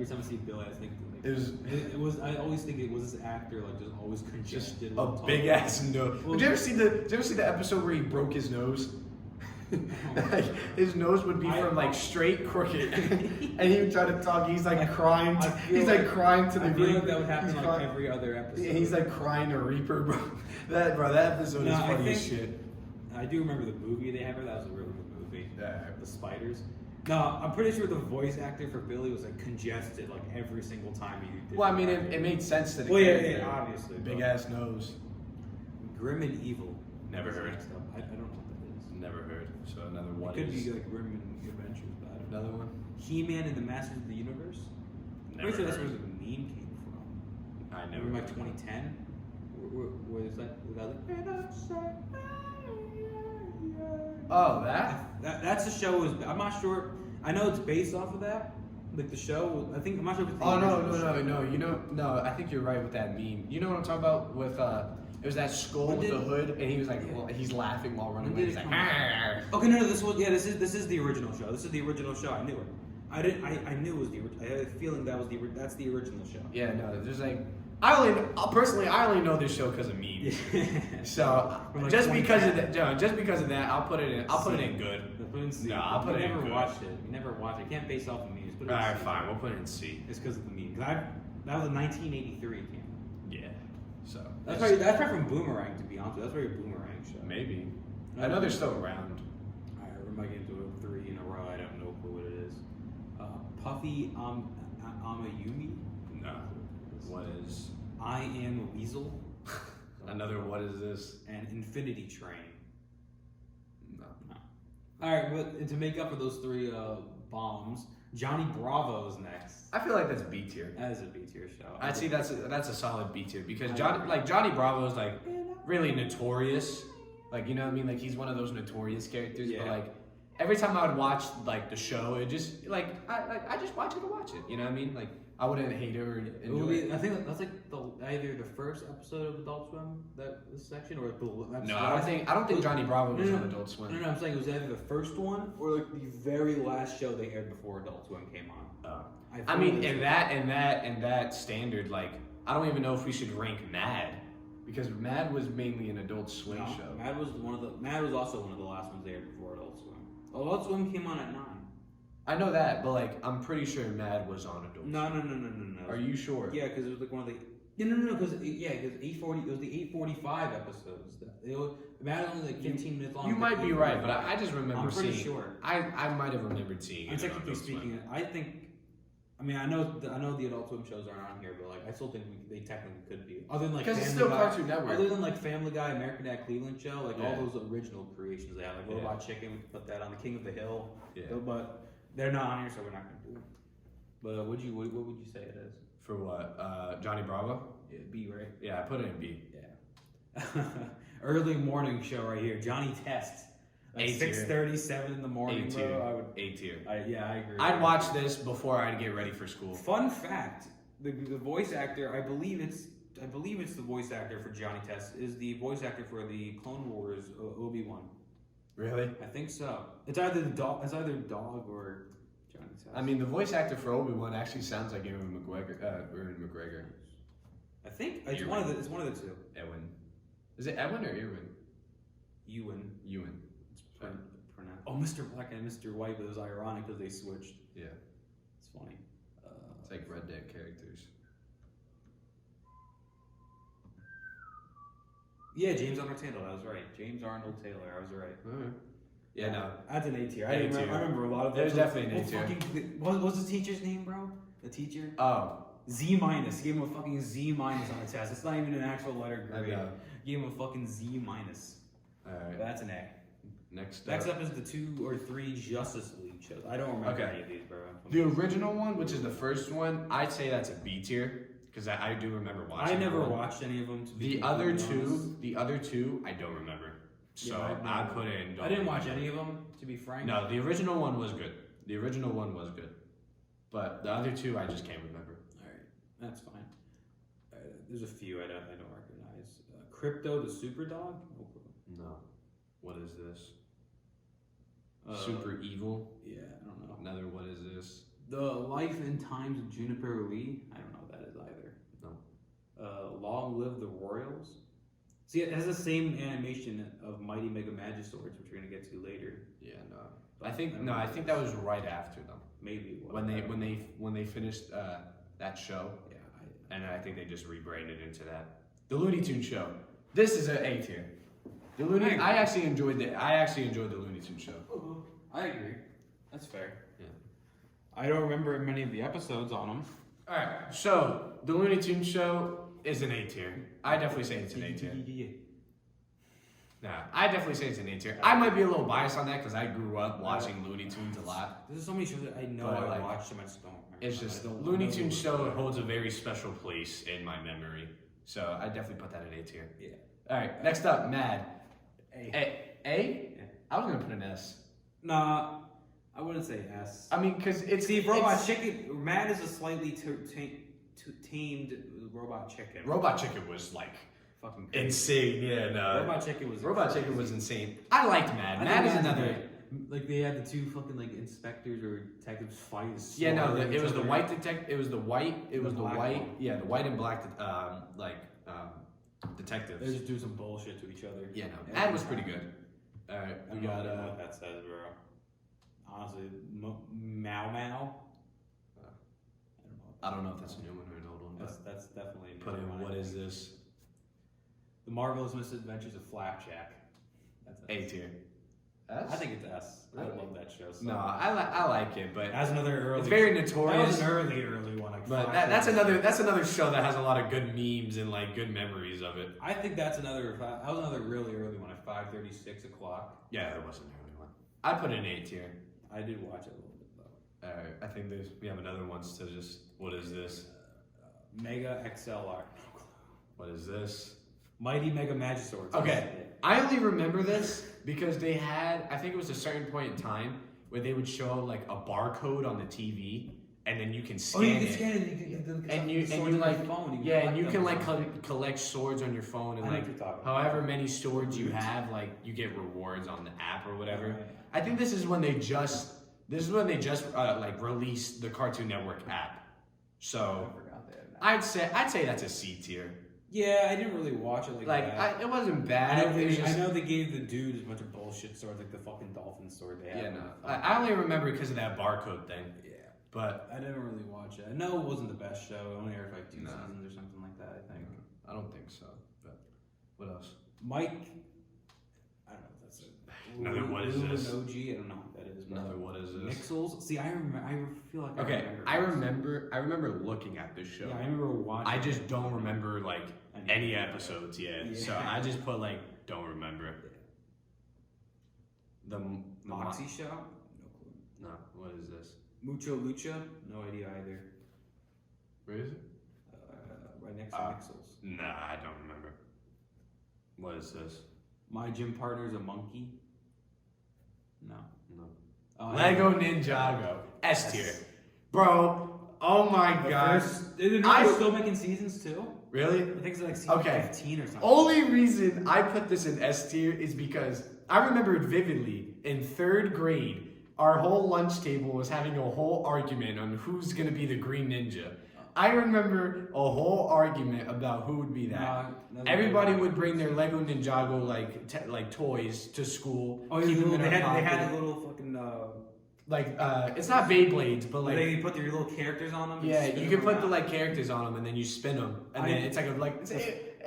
time I see Billy, I think like, it was. I always think it was this actor like just always Just congested. a big ass nose. Well, did you ever see the episode where he broke his nose? Like, his nose would be from like straight crooked, and he would try to talk. He's like crying. He's like crying to the. I feel Reaper. like that would happen like every other episode. Yeah, he's like crying to Reaper, bro. That episode is funny as shit. I do remember the movie they had. That was a really good movie. Yeah. The Spiders. No, I'm pretty sure the voice actor for Billy was like congested like every single time he did. Well, I mean, it made sense to the Well, character. yeah, obviously. Big ass nose. Grim and Evil. Never heard. I don't know what that is. Never heard. So another one. It could be like Grim and Adventures, but I don't know. Another one. He-Man and the Masters of the Universe. Never Pretty sure that's heard. where the meme came from. I never. From like heard. 2010. Where is that? Was that like, Oh, that? That's the show. I'm not sure. I know it's based off of that. Like the show. I think I'm not sure if it's the Oh no original show. no. You know no. I think you're right with that meme. You know what I'm talking about with it was that skull When with did- the hood, and he was like, Yeah. well, he's laughing while running When away. did He's it like, come out? "Arr." Okay, no, this is the original show. This is the original show. I knew it. I knew it was the. I had a feeling that's the original show. Yeah, no. There's like, I only know this show because of memes. So From, like, just because of 2010. that, John, just because of that, I'll put it in. I'll put it in good. No, I'll put it in never good. watched it. You never watched it. You can't base off of memes. Put it in All right, C. fine. We'll put it in C. It's because of the meme. That was a 1983 game. Yeah. So That's probably from Boomerang, to be honest with you. That's probably a Boomerang show. maybe. I know they're still around. Alright, we're making it to 3 in a row. I don't know what it is. Puffy Amayumi. No. What is I Am a Weasel. another? What is this? And Infinity Train. No. Alright, but to make up for those 3 bombs, Johnny Bravo's next. I feel like that's B tier. That is a B tier show. I'd say that's a solid B tier because Johnny Bravo is like really notorious. Like, you know what I mean? Like, he's one of those notorious characters. Yeah. But like every time I would watch like the show, it just like I just watch it to watch it. You know what I mean? Like I wouldn't hate it or enjoy it. I think that's like either the first episode of Adult Swim, this section, or the No, I don't think Johnny Bravo was on Adult Swim. No, I'm saying it was either the first one or like the very last show they aired before Adult Swim came on. I mean, in that standard, like I don't even know if we should rank Mad because Mad was mainly an Adult Swim show. Mad was also one of the last ones they aired before Adult Swim. Adult Swim came on at 9. I know that, but like I'm pretty sure Mad was on Adult Swim. No. Are you sure? Yeah, because it was like one of the. No, because 840. It was the 845 episodes. Mad was only like 15 minutes long. You might be right, but I just remember I'm pretty seeing. sure. I might have remembered seeing it. Technically speaking, I think. I mean, I know the Adult Swim shows aren't on here, but like I still think they technically could be. Other than like because it's Family still Guy, Cartoon Network. Other than like Family Guy, American Dad, Cleveland Show, like Yeah. all those original creations they have, like Robot Chicken, we can put that on. The King of the Hill. Yeah. But they're not on here, so we're not gonna do it. But what would you say it is? For what? Johnny Bravo? Yeah, B, right? Yeah, I put it in B. Yeah. Early morning show right here. Johnny Test. Like A tier. 6:37 in the morning, A tier. bro. I would. A tier. I agree. I'd watch this before I'd get ready for school. Fun fact: the voice actor, I believe it's the voice actor for Johnny Test is the voice actor for the Clone Wars Obi-Wan. Really? I think so. It's either dog or Johnny Test. I mean, the voice actor for Obi-Wan actually sounds like Ewan McGregor. I think it's one of the two. Ewan. Is it Ewan or Ewan? Ewan. Sorry. Oh, Mr. Black and Mr. White, but it was ironic because they switched. Yeah. It's funny. It's like Red Dead characters. Yeah, James Arnold Taylor. I was right. James Arnold Taylor. I was right. Alright. Yeah, no. That's an A tier. A tier. I remember a lot of There's those. definitely an A tier. What was the teacher's name, bro? The teacher? Oh. Z minus. Gave him a fucking Z minus on the test. It's not even an actual letter I grade. know. Gave him a fucking Z minus. Alright. That's an A. Next up is the 2 or 3 Justice League shows. I don't remember Okay. any of these, bro. The original one, which is the first one, I'd say that's a B tier because I do remember watching. I never that one. watched any of them. To be The other completely honest. two, I don't remember. So Yeah, I put it in. I didn't watch any of them, to be frank. No, the original one was good. But the other two, I just can't remember. Alright, that's fine. There's a few I don't recognize. Crypto the Super Dog? No clue. No. What is this? Uh, Super Evil. Yeah, I don't know. Another. What is this? The Life and Times of Juniper Lee? I don't know what that is either. No. Long Live the Royals? See, it has the same animation of Mighty Mega Magisaurus, which we're gonna get to later. Yeah, no. I think that was right after them. Maybe it was. When they finished that show. Yeah. And I think they just rebranded into that. The Looney Tunes show. This is an A tier. The Looney. I actually enjoyed the Looney Tunes show. I agree. That's fair. Yeah. I don't remember many of the episodes on them. All right, so the Looney Tunes show is an A tier. I definitely say it's an A tier. Nah, I definitely say it's an A tier. I might be a little biased on that because I grew up watching Looney Tunes a lot. There's so many shows that I know But, I like, watched them. I just don't remember. It's just Looney Tunes show holds a very special place in my memory. So I definitely put that in A tier. Yeah. All right, next up, Mad. A. A? Yeah. I was gonna put an S. Nah, I wouldn't say S. I mean, because it's See, Robot Chicken. Mad is a slightly tamed Robot Chicken. Robot Chicken was like Fucking crazy. insane. Yeah, no. Robot Chicken was. Robot Chicken was insane. I liked Mad. Mad is another. Like they had the two fucking like inspectors or detectives fighting. Yeah, no, it was the white detective. It was the white. It was the black white. one. Yeah, the white and black. Detectives. They just do some bullshit to each other. Yeah, no, Mad was pretty good. All right, we got. I don't know what that says, bro. Honestly, Mao Mao. I don't know if that's a new one or an old one. That's definitely a new Put in one. what is this? The Marvelous Misadventures of Flapjack. That's A tier. S? I think it's S. I love that show. So No, I like it, but that's another early. it's very That notorious. was an early one. Like But Flapjack. that's another show that has a lot of good memes and like good memories of it. I think that's another. That was another really early one at 5:30, 6 o'clock. Yeah, it was an early one. I'd put it in A tier. I did watch it a little bit though. All right, I think we have another ones to just. What is this? Mega XLR. What is this? Mighty Mega Magiswords. Okay, I only remember this because they had. I think it was a certain point in time where they would show like a barcode on the TV, and then you can scan you can it. scan it. And you like phone. you can like collect swords on your phone and I know like what you're talking however many swords you have, like you get rewards on the app or whatever. Right. I think this is when they just like released the Cartoon Network app. So I forgot that. I'd say that's a C tier. Yeah, I didn't really watch it like that. It wasn't I bad. know they gave the dude a bunch of bullshit swords, like the fucking dolphin sword they had. Yeah, no. I only remember because of that barcode thing. Yeah. But I didn't really watch it. I know it wasn't the best show. It only aired for like 2 No. seasons or something like that, I think. I don't think so. But what else? Mike, I don't know if that's it. Another what is this? OG, I don't know what that is. Another what is this? Mixels? See, I feel like Okay, I remember. remember. I remember looking at this show. Yeah, I remember watching. I just don't remember like any of it. episodes yet, Yeah. so I just put like don't remember. The Moxie Show? No clue. No, what is this? Mucho Lucha? No idea either. Where is it? Right next to Mixels. Nah, I don't remember. What is this? My gym partner's a monkey? No. Lego Ninjago S tier, bro. Oh my god! They're still making seasons too. Really? I think it's like season 15 or something. Only reason I put this in S tier is because I remember it vividly. In 3rd grade, our whole lunch table was having a whole argument on who's gonna be the Green Ninja. I remember a whole argument about who would be that. Everybody would bring their Lego Ninjago like toys to school. Oh, keep them in they their had pocket. a little fucking it's not Beyblades, but like they put their little characters on them. yeah, you can put the like characters on them and then you spin them and then it's like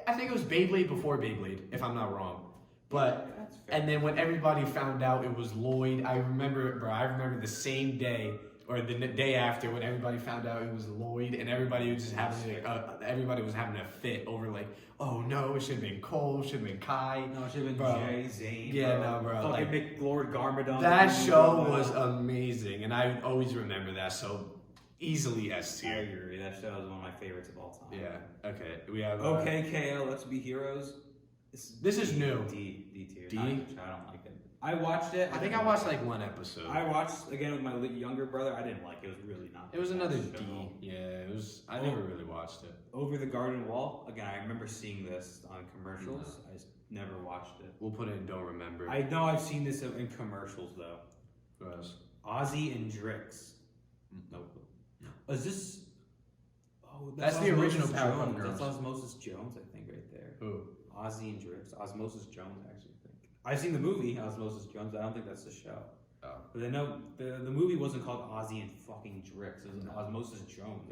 I think it was Beyblade before Beyblade, if I'm not wrong. But and then when everybody found out it was Lloyd, I remember the same day or the day after when everybody found out it was Lloyd and everybody was just having everybody was having a fit over like, oh no, it should have been Cole, it should have been Kai. No, it should have been Jay, Zane. Yeah, no, bro. Fucking Like, Mick Lord Garmadon. that show was amazing, and I always remember that. So easily S I tier. agree. That show is one of my favorites of all time. Yeah. Okay. We have. Okay, KL. Let's be heroes. This is new. D tier. D? I don't like it. I watched it. I think I watched like one episode. I watched again with my younger brother. I didn't like it. It was really not. It was the another best D. show. Yeah. It was. I never really watched it. Over the Garden Wall. Again, I remember seeing this on commercials. I just never watched it. We'll put it in. Don't remember. I know I've seen this in commercials though. What else? Ozzy and Drix. Nope. Is this? Oh, That's the original Powerpuff Jones. Girls. That's Osmosis Jones, I think, right there. Who? Ozzy and Drix. Osmosis Jones, actually, I think. I've seen the movie Osmosis Jones, but I don't think that's the show. Oh. But I know the movie wasn't called Ozzy and fucking Drix. It was Osmosis Jones.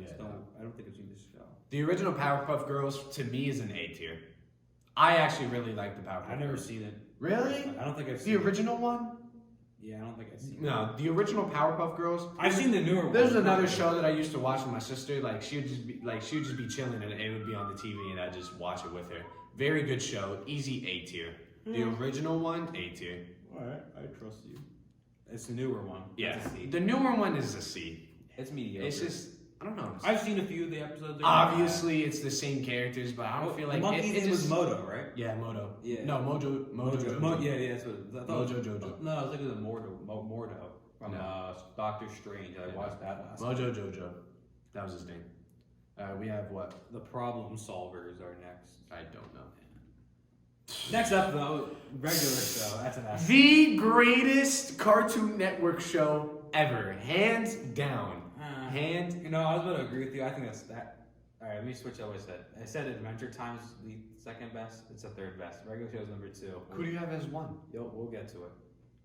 I don't think I've seen this show. The original Powerpuff Girls to me is an A tier. I actually really like the Powerpuff. I've never Girls. seen it. Really? I don't think I've seen The original one? Yeah, I don't think I've seen. No, the original Powerpuff Girls. I've seen the newer one. There's another show that I used to watch with my sister. Like she would just be chilling and it would be on the TV and I'd just watch it with her. Very good show. Easy A tier. The original one, A tier. Alright, I trust you. It's the newer one. Yeah. It's a C. The newer one is a C. It's mediocre. It's just, I don't know. I've seen a few of the episodes. Obviously, it's the same characters, but I don't feel like the monkey's name was Moto, right? Yeah, Moto. Yeah. No, Mojo. Jojo. Yeah, that's what. I thought Mojo Jojo. No, I was thinking of Mordo from Doctor Strange. I watched that last. Mojo Jojo. That was his name. We have what? The Problem Solvers are next. I don't know. Next up, though, regular show. That's an S. The greatest Cartoon Network show ever, hands down. You know, I was about to agree with you. I think that's that. All right, let me switch up what I said. I said Adventure Time's the second best. It's the third best. Regular show's number 2. Who do you have as one? Yo, we'll get to it.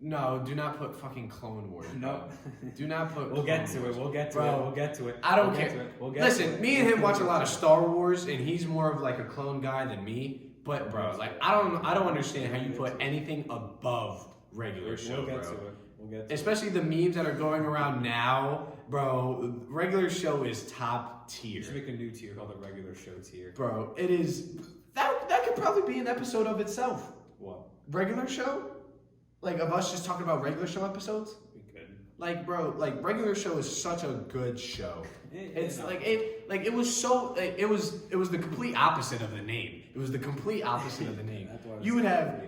No, do not put fucking Clone Wars. No. Do not put. We'll get to it. We'll get to it. We'll get to it. I don't We'll care. get to it. We'll get Listen, to it. me and him watch a lot of Star Wars, and he's more of like a clone guy than me. But bro, like I don't understand how you put anything above regular show, We'll get bro. to it. We'll get to Especially the memes that are going around now, bro. Regular show is top You tier, should make a new tier called the regular show tier. bro. It is that could probably be an episode of itself. What? Regular show, like of us just talking about regular show episodes. We could. Like, bro, like regular show is such a good show. It's no. like it was so like, it was the complete opposite of the name. It was the complete opposite of the name. That's why I was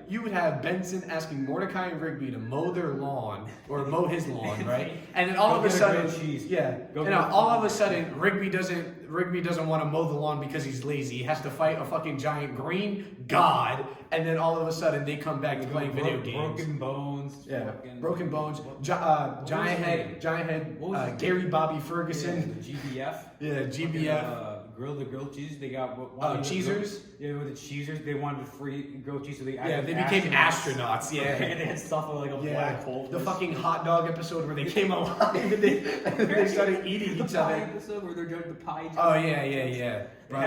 You would have Benson asking Mordecai and Rigby to mow their lawn or mow his lawn, right? And then all Go of a get a sudden, grilled cheese. yeah, Go and get now all of a sudden Rigby doesn't want to mow the lawn because he's lazy. He has to fight a fucking giant green god, and then all of a sudden they come back to playing video games. Broken Bones. Yeah, fucking- Broken Bones, Giant Head, What was his Gary Bobby Yeah, Ferguson, the GBF. yeah, GBF, Grilled cheese. They got Cheezers. Yeah, with the Cheezers, they wanted free grilled cheese, so they Yeah, they became astronauts. Yeah, and they had stuff like a black hole. the fucking hot dog episode where they came alive and they started eating each pie other. episode where they're drinking the pie. Oh yeah. Bro,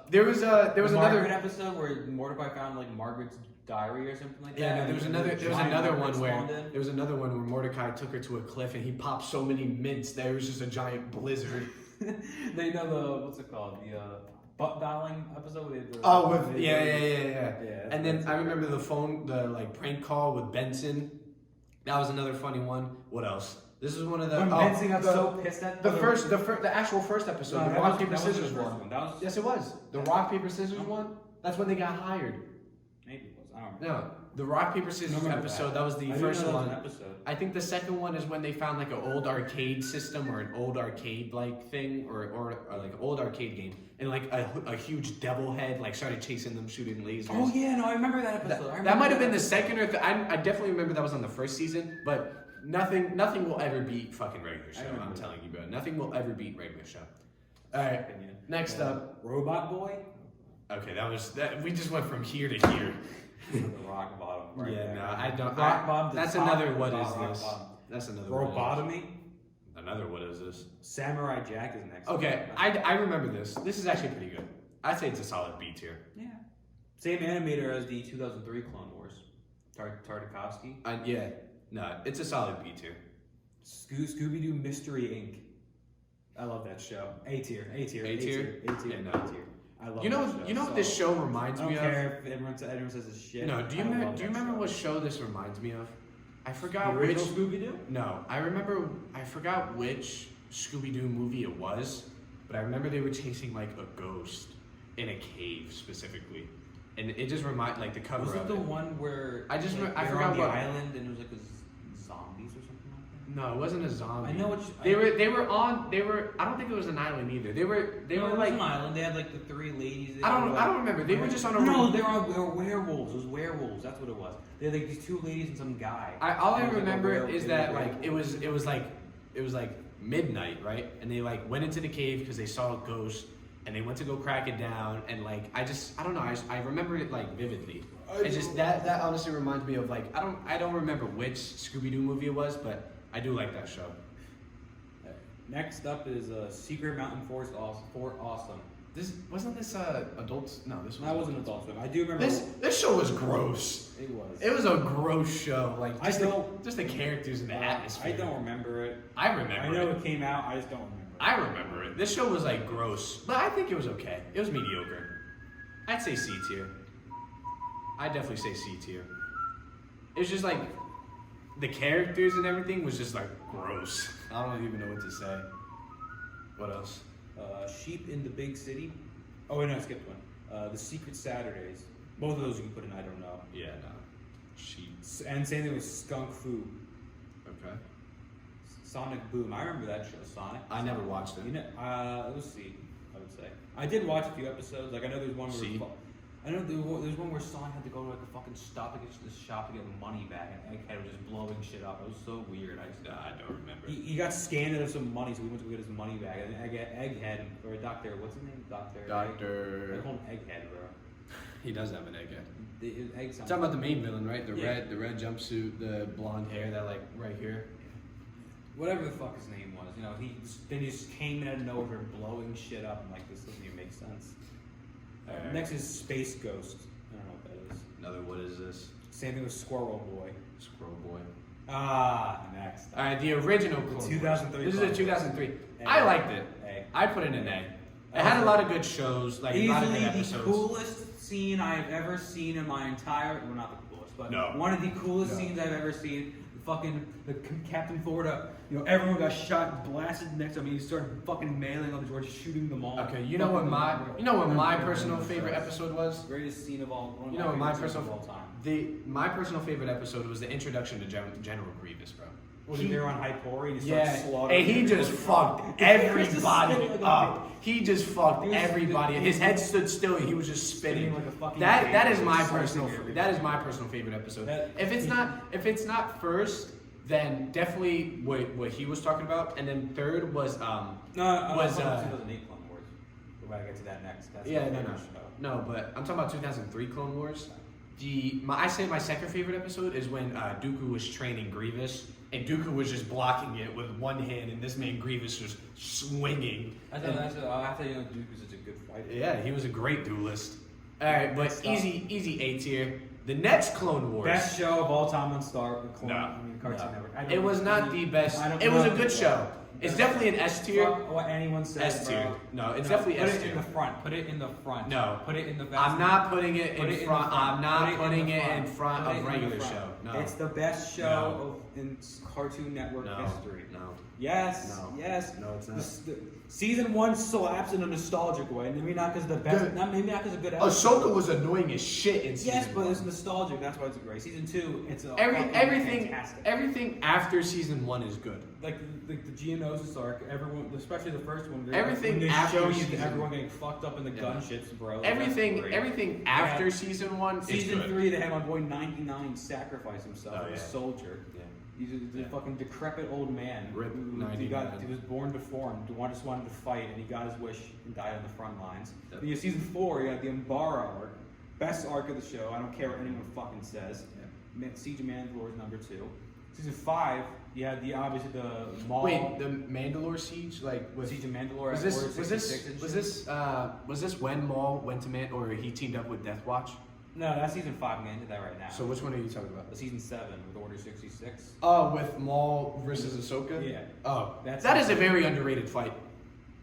There was Margaret another episode where Mordecai found like Margaret's diary or something like that. Yeah, no, there was Giant another Margaret one spawned in. there was another one where Mordecai took her to a cliff and he popped so many mints there was just a giant blizzard. They know the what's it called, the butt dialing episode. Where Yeah. And then I remember the like prank call with Benson. That was another funny one. What else? This is one of the when Benson got so pissed at the actual first episode, No, the that rock was- paper that wasn't scissors the first one. That was Yes, it was the rock paper scissors one. That's when they got hired. maybe it was. I don't remember. No, the rock paper scissors remember episode. That was the I didn't first know that was one. an episode. I think the second one is when they found like an old arcade system or an old arcade like thing or like an old arcade game and like a huge devil head like started chasing them shooting lasers. Oh yeah, no, I remember that episode. That might have been the second or I definitely remember that was on the first season, but nothing will ever beat fucking regular show. I'm telling you, bro. Nothing will ever beat regular show. All right, next up, Robot Boy. Okay, we just went from here to here. The rock bottom. Right Yeah, there. no, I don't. Rock bottom. to That's top, another. What top, is rock this? bottom. That's another. What is this? Robotomy. Another. What is this? Samurai Jack is next. Okay, I remember this. This is actually pretty good. I'd say it's a solid B tier. Yeah. Same animator as the 2003 Clone Wars. Tartakovsky. Yeah, no, it's a solid B tier. Scooby Doo Mystery Inc. I love that show. A tier. A tier? A tier. Yeah, no. A tier. I love You know that show. what so this show reminds I don't me care if everyone says it's shit. of? No, do you remember what show this reminds me of? I forgot The which. original Scooby Doo? No, I forgot which Scooby Doo movie it was, but I remember they were chasing like a ghost in a cave specifically, and it just reminded like the cover Was it of the it. one where I just like, I they were forgot on the what. island and it was like zombies or something like that? No, it wasn't a zombie. I know what They were. I don't think it was an island either. They were it was like. an island. They had like the three ladies. I don't remember. They were just on a. No, they were werewolves. It was werewolves. That's what it was. They had like these two ladies and some guy. All I It was, like, a remember werewolf- is it that was like it was like midnight, right? And they like went into the cave because they saw a ghost, and they went to go crack it down. And like I don't know. I remember it like vividly. It's just that honestly reminds me of like I don't remember which Scooby Doo movie it was, but I do like that show. Next up is Secret Mountain Fort Awesome. Wasn't this adults? No, this That wasn't Adult Swim. I do remember this show was gross. It was. It was a gross show. Like just the characters and the atmosphere. I don't remember it. I remember. I know it came out. I just don't remember. I remember it. This show was like gross, but I think it was okay. It was mediocre. I'd say C tier. I'd definitely say C tier. It was just like the characters and everything was just like gross. I don't even know what to say. What else? Sheep in the Big City. Oh wait, no, I skipped one. The Secret Saturdays. Both of those you can put in I don't know. Yeah, no. Sheep. And same thing with Skunk Fu. Okay. Sonic Boom. I remember that show, Sonic. I never watched it. You know, let's see. I would say I did watch a few episodes. Like I know there's one where I know there's one where Sonic had to go to like a fucking shop to get money back, and Egghead was just blowing shit up. It was so weird. I don't remember. He got scanned out of some money, so he went to go get his money back. And Egghead or Doctor, what's his name? Doctor. Doctor. I call him Egghead, bro. He does have an egghead. Egg Talking about the main villain, right? The red jumpsuit, the blonde hair, that like right here. Whatever the fuck his name was, you know, he just came in out of nowhere blowing shit up. I'm like, this doesn't even make sense. Next is Space Ghost. I don't know what that is. Another, what is this? Same thing with Squirrel Boy. Squirrel Boy. Next. All right, the original. The 2003. This is a 2003. A. I liked it. A. I put in an A. It had a lot of good shows, like a lot of good Easily the episodes. coolest scene I've ever seen in my entire. Well, not the coolest, but one of the coolest scenes I've ever seen. The Captain Florida, you know, everyone got shot, blasted next to him. He started fucking mailing on the door, shooting them all. Okay, you know what my personal favorite episode was? Greatest scene of all. You know what my personal of all time. My personal favorite episode was the introduction to General Grievous, bro. Was he there on Hypori and he started slaughtering? And he just fucked everybody up. He just fucked everybody. His head stood still. He was just spinning. Like a fucking that is my personal favorite episode. If it's not first, then definitely what he was talking about, and then third was 2008 Clone Wars. We're about to get to that next. That's no, but I'm talking about 2003 Clone Wars. I say my second favorite episode is when Dooku was training Grievous, and Dooku was just blocking it with one hand, and this man Grievous was swinging. I thought Dooku was such a good fighter. Yeah, he was a great duelist. All right, but easy A tier. The next Clone Wars. Best show of all time on Cartoon Network. It was not the best. It was a good show. It's definitely an S tier. What anyone says, S tier. bro. No, it's definitely S tier. Put it in the front. Put it in the front. No. Put it in the. I'm not putting it in front. I'm not putting it in front of regular show. No. It's the best show in Cartoon Network history. No. Yes. No. Yes. No, it's not. Season 1 slaps in a nostalgic way. Maybe not because the best. Maybe not because of good. Ahsoka was annoying as shit in season 1. Yes, but it's nostalgic. That's why it's great. Season 2, it's everything after season 1 is good. Like the Geonosis arc, everyone, especially the first one. Everything after show you everyone getting fucked up in the gunships, bro. Everything after season 1 is good. Season 3, they had my boy 99 sacrifice himself as a soldier. Yeah. He's a fucking decrepit old man. Rip He was born deformed. Just wanted to fight, and he got his wish and died on the front lines. Yep. Then you have season 4. You got the Umbara arc, best arc of the show. I don't care what anyone fucking says. Yeah. Siege of Mandalore is number 2. Season 5, you had the Maul. Wait, the Mandalore siege, like with Siege of Mandalore. Was this when Maul went to or he teamed up with Death Watch? No, that's season 5. I'm getting into that right now. So which one are you talking about? Season 7 with Order 66. Oh, with Maul versus Ahsoka? Yeah. Oh, that is a very underrated fight.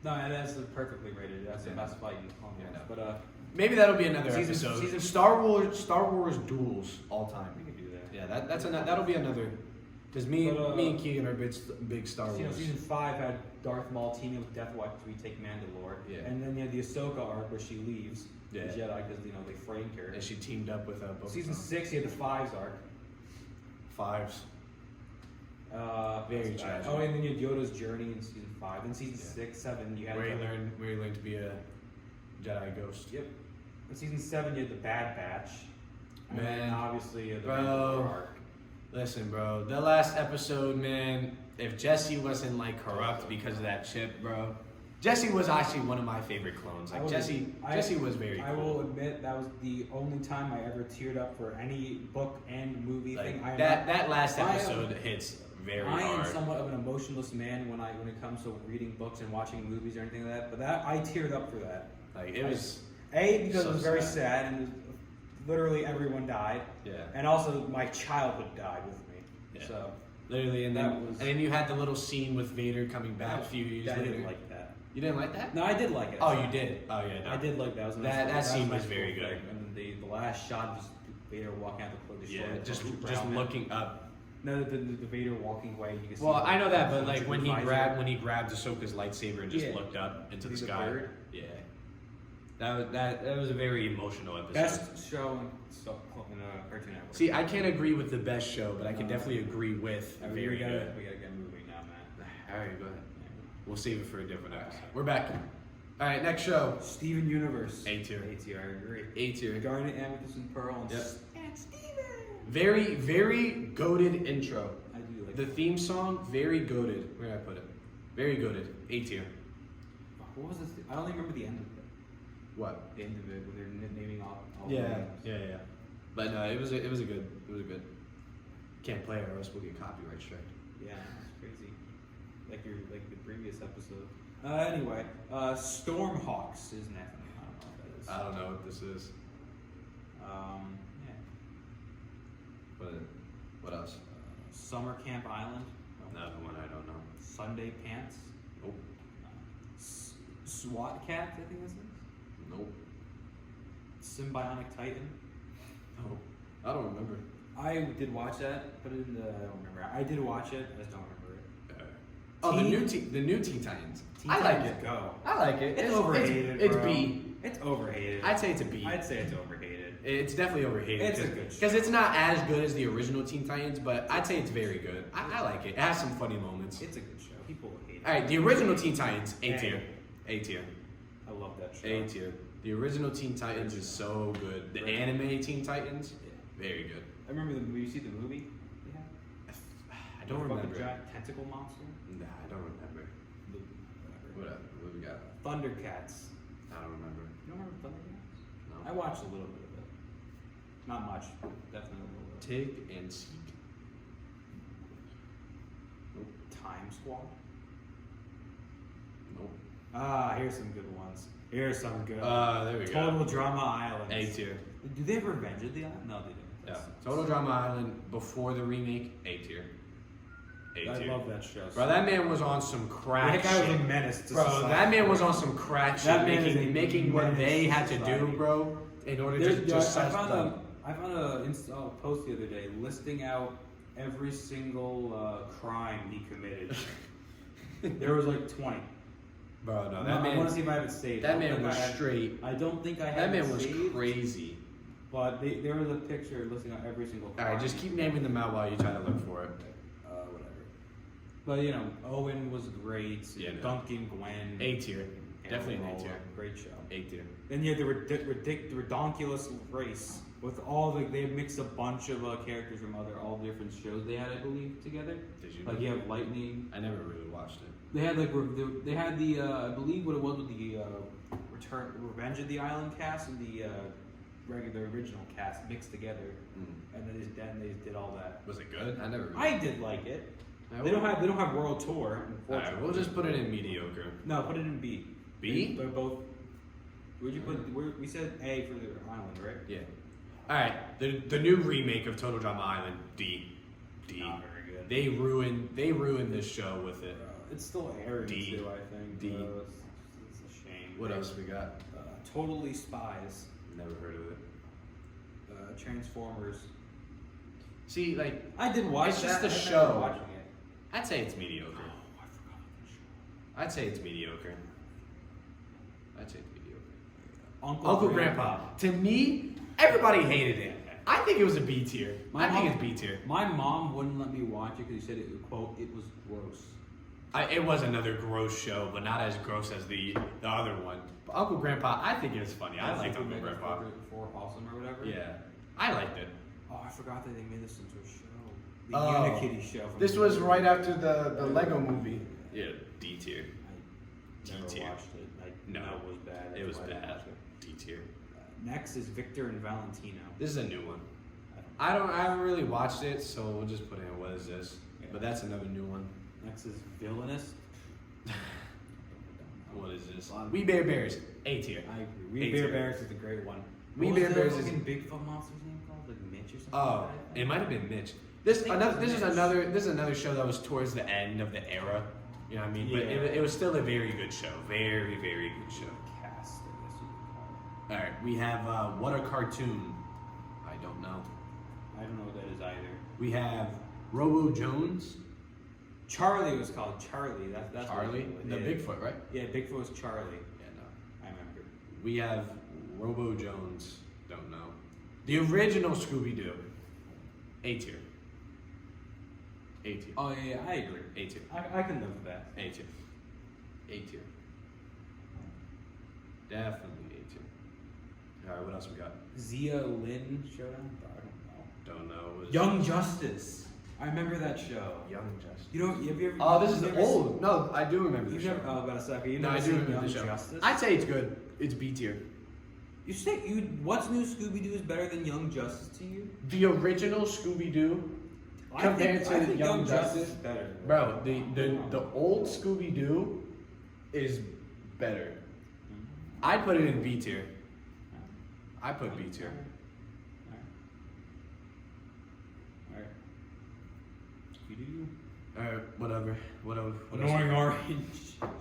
No, that's perfectly rated. That's the best fight in Clone Wars. But maybe that'll be another episode. Star Wars duels all time. We can do that. Yeah, that'll be another. Because me and Keegan are big Star Wars. You know, season 5 had Darth Maul teaming with Death Watch to retake Mandalore. Yeah. And then you had the Ahsoka arc where she leaves the Jedi because they framed her. And she teamed up with Season 6, you had the Fives arc. Fives. Very tragic. Oh, and then you had Yoda's journey in season 5. Then season 6, 7, you had where you learn to be a Jedi ghost. Yep. In season 7, you had the Bad Batch. Man, and obviously the Mandalore arc. Listen, bro, the last episode, man, if Jesse wasn't like corrupt because of that chip, bro. Jesse was actually one of my favorite clones. Like Jesse was very cool. I will admit that was the only time I ever teared up for any book and movie thing. That last episode hits very hard. I am somewhat of an emotionless man when it comes to reading books and watching movies or anything like that. But I teared up for that. Like it was. Because so it was very sad. sad and literally everyone died. Yeah. And also my childhood died with me. Yeah. So Literally, and That then was- and then you had the little scene with Vader coming back a few years I later. didn't like that. You didn't like that? No, I did like it. Oh, you did. Oh yeah. No. I did like that. Was a nice That little- scene a was nice very little good. thing. And then the last shot, just Vader walking out the Yeah, destroyer. just looking up. No, the Vader walking away. You can see Well, I know that, but like when he visor. grabbed Ahsoka's lightsaber and just Yeah. looked up into the See the sky. bird? Yeah. That was a very emotional episode. Best show in a Cartoon Network. See, I can't agree with the best show, but I can definitely agree with we very gotta good. get moving now, man. All right, go ahead. We'll save it for a different episode. We're back. All right, next show. Steven Universe. A tier. A tier, I agree. A tier. Garnet, Amethyst, and Pearl. And Yep. and Steven. Very, very goated intro. I do like The theme song, very goated. Where did I put it? Very goated. A tier. What was this? I don't even remember the end of it. What? The end of it when they're naming all the Yeah, names. yeah. But no, it was a good. Can't play it or else we'll get copyright strike. Yeah, it's crazy. Like the previous episode. Anyway, Stormhawks is next. I don't know what that is. I don't know what this is. Yeah. What else? Summer Camp Island. Another one I don't know. Sunday Pants. Nope. SWAT Cat, I think this is. Nope. Symbionic Titan. No. I don't remember. I did watch that, but I don't remember. I did watch it. I just don't remember it. Oh, Teen- the new Teen Titans. Teen I like Titans it. Go. I like it. It's overhated. It's bro. B. It's overhated. I'd say it's a B. I'd say it's overhated. It's definitely overhated. It's a good show. Because it's not as good as the original Teen Titans, but I'd say it's very good. I like it. It has some funny moments. It's a good show. People hate it. All right, the original Teen Titans, A A. tier. A tier. I love that show. A tier. The original Teen Titans is so good. The Great. anime Teen Titans, Yeah. very good. I remember the movie. You see the movie? Yeah. I don't The fucking remember. giant tentacle monster. Nah, I don't remember. Whatever. What we got? Thundercats. I don't remember. You don't remember Thundercats? No. I watched a little bit of it. Not much. Definitely a little bit. Tig and Seek. Time Squad. Nope. Here's some good ones. Here's some good. There we go. Total Drama Island. A tier. Did they have Revenge of the Island? No, they didn't. Yeah. That's- Total Drama Island before the remake. A tier. A I tier. love that show. Bro, that man was on some crack That guy was shit. a menace to Bro, society. that man was on some crack shit, That man is a making what menace they to had to society. do, bro, in order to There's- just I suss found them. I found a post the other day listing out every single crime he committed. There was like 20. Bro, no, I that man. want to see if I have it saved. That I don't man think was I have- straight. I don't think I have That man it was saved, crazy. But there was a picture listing out every single All crime. right, just keep naming them out while you try to look for it. Whatever. But you know, Owen was great. Yeah, no. Duncan, Gwen. A tier, definitely an A Cameron tier. Rolla, Great show. A tier. Then you had the ridiculous race with all they mixed a bunch of characters from all different shows they had, I believe, together. Did you? Like you have Lightning. I never really watched it. They had they had the I believe what it was with the Revenge of the Island cast and the original cast mixed together, and then they did all that. Was it good? I never. Really... I did like it. I They don't have World Tour. All right, we'll just put it in mediocre. No, put it in B. B? They're both. Where'd you put? We said A for the island, right? Yeah. All right, the new remake of Total Drama Island, D. Not very good. They ruined this show with it. It's still airing D. too, I think. D. It's a shame. What else we got? Totally Spies. Never heard of it. Transformers. See, like, I did watch It's just that. the I show. remember watching it. I'd say it's mediocre. Oh, I forgot about the show. I'd say it's mediocre. I'd say it's mediocre. Uncle Grandpa. To me, everybody hated it. I think it was a B tier. My I think mom- it's B tier. My mom wouldn't let me watch it because she said it, quote, it was gross. It was another gross show, but not as gross as the other one. But Uncle Grandpa, I think it was funny. I liked Uncle Grandpa. For Awesome or whatever. Yeah, I liked it. Oh, I forgot that they made this into a show. The Oh. Unikitty show. From This the- was right after the Lego movie. Yeah, D tier. I never D-tier. watched it. I No, know it was bad. It was That's why I didn't bad. watch it. D tier. Next is Victor and Valentino. This is a new one. I haven't really watched it, so we'll just put in what is this? Yeah. But that's another new one. Next is Villainous. What What is this? We Bare Bears, A tier. I agree. We Bare Bears is the great one. We Bare Bears is Bigfoot monster's name called? Like Mitch or something? Oh, like that? it might have been Mitch. This is another show that was towards the end of the era. You know what I mean? But it was still a very good show. Very, very good show. Cast, I guess you could call it. Alright, we have What a Cartoon. I don't know. I don't know what that is either. We have Robo Jones. Charlie was called Charlie. That's Charlie? The Bigfoot, right? Yeah, Bigfoot was Charlie. Yeah, no. I remember. We have Robo Jones. Don't know. The original Scooby-Doo. A tier. A tier. Oh yeah, I agree. A tier. I can live with that. A tier. A tier. Definitely A tier. Alright, what else we got? Zia Lynn Showdown? I Don't know. don't know. Young Justice. I remember that show. Young Justice. You don't. Have you ever? Oh, this is you've old. No, I do remember the You've show. never. Oh, about a second. You've No, never I do seen remember Young the show. Justice? I'd say it's good. It's B tier. You say what's new Scooby-Doo is better than Young Justice to you? The original Scooby-Doo compared to Young Justice is better. Bro, the old Scooby-Doo is better. I'd put it in B tier. I put B tier. Alright. Scooby-Doo. Whatever. What Annoying else? Orange.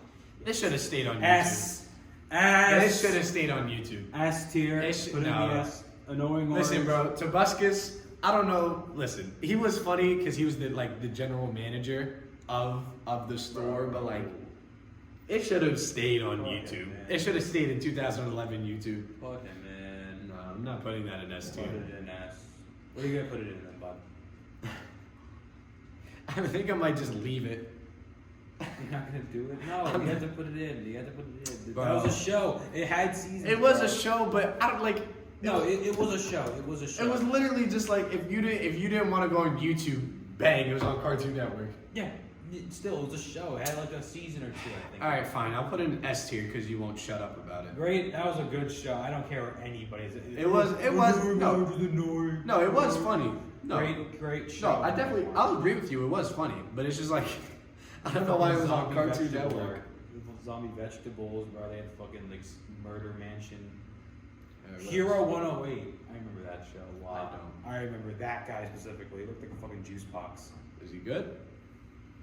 This should have stayed on YouTube. S. This should have stayed on YouTube. S tier. Put in the S. Annoying Orange. Listen, bro, Tobuscus, I don't know. Listen, he was funny because he was the general manager of the store, but like, it should have stayed on YouTube. It should have stayed in 2011 YouTube. Put him in. No, I'm not putting that in S tier. Put it in S. What are you gonna put it in then, bud? I think I might just leave it. You're not gonna do it? No, you have to put it in. You have to put it in. Bro. That was a show. It had seasons. It was bro. a show, but I don't like. No, it was a show. It was a show. It was literally just like if you didn't want to go on YouTube, bang, it was on Cartoon Network. Yeah. Still, it was a show. It had like a season or two, I think. All right, fine. I'll put it in S tier because you won't shut up about it. Great. That was a good show. I don't care what anybody's. It was no, it was funny. No, Great show. No, I'll agree with you. It was funny, but it's just like I don't know why it was on Cartoon Network. Zombie vegetables, bro. They had fucking like murder mansion. Hero 108. I remember that show a lot. I don't. I remember that guy specifically. He looked like a fucking juice box. Is he good?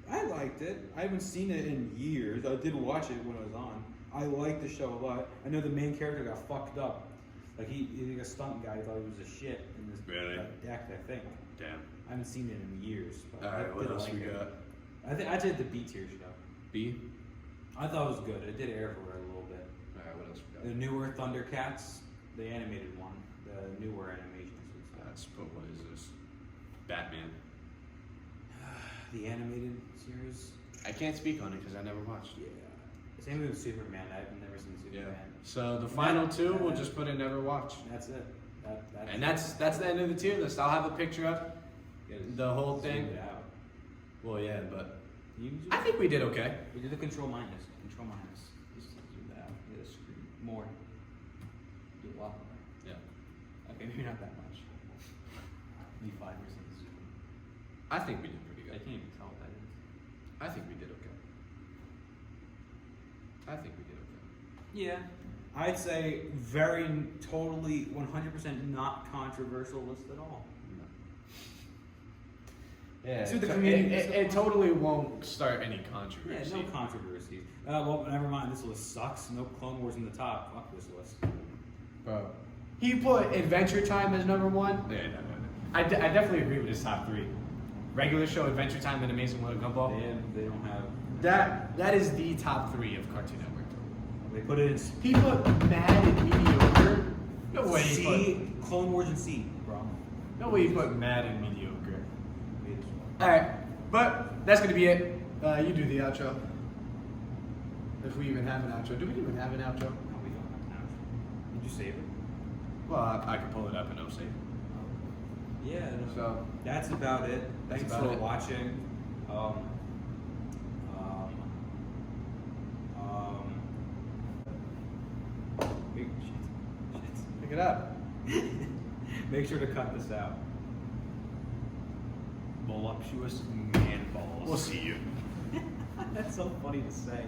I liked it. I haven't seen it in years. I did watch it when it was on. I liked the show a lot. I know the main character got fucked up. Like he's like a stunt guy. Thought he was a shit in this deck, I think. Damn. I haven't seen it in years. But All right, what else like we it. got? I did the B tier show. B. I thought it was good. It did air for a little bit. All right, what else we got? The newer Thundercats, the animated one, the newer animations. That's what is this? Batman. The animated series. I can't speak on it because I never watched it. Yeah. Same with Superman. I've never seen Superman. So the final two, we'll just put in never watch. That's it. That's the end of the tier list. I'll have a picture up. The whole thing. Zoom it out. Well, yeah, but You can I think we did okay. We did the control minus. Control minus. Just zoom that out. Get a screen. More. Do a lot more. Yeah. Okay, maybe not that much. Maybe 5% zoom. I think we did pretty I good. can't even tell what that is. I think we did okay. Yeah. I'd say totally 100% not controversial list at all. Yeah, So the community- it totally won't start any Yeah, controversy. no controversies. Well, never mind. This list sucks. No Clone Wars in the top. Fuck this list. Bro, he put Adventure Time as number one. Yeah, no. I definitely agree with his top three. Regular show, Adventure Time, and Amazing World of Gumball. They don't have. That is the top three of Cartoon Network. They put it in He put Mad and Mediocre. No way he C. Clone Wars and C, bro. put. No way he put Mad and Mediocre. All right, but that's gonna be it. You do the outro. If we even have an outro. Do we even have an outro? No, we don't have an outro. Did you save it? Well, I can pull it up and I'll save it. Yeah. So That's about it. That's Thanks about for it. watching. Shit. pick it up. Make sure to cut this out. Voluptuous man balls. We'll see you. That's so funny to say.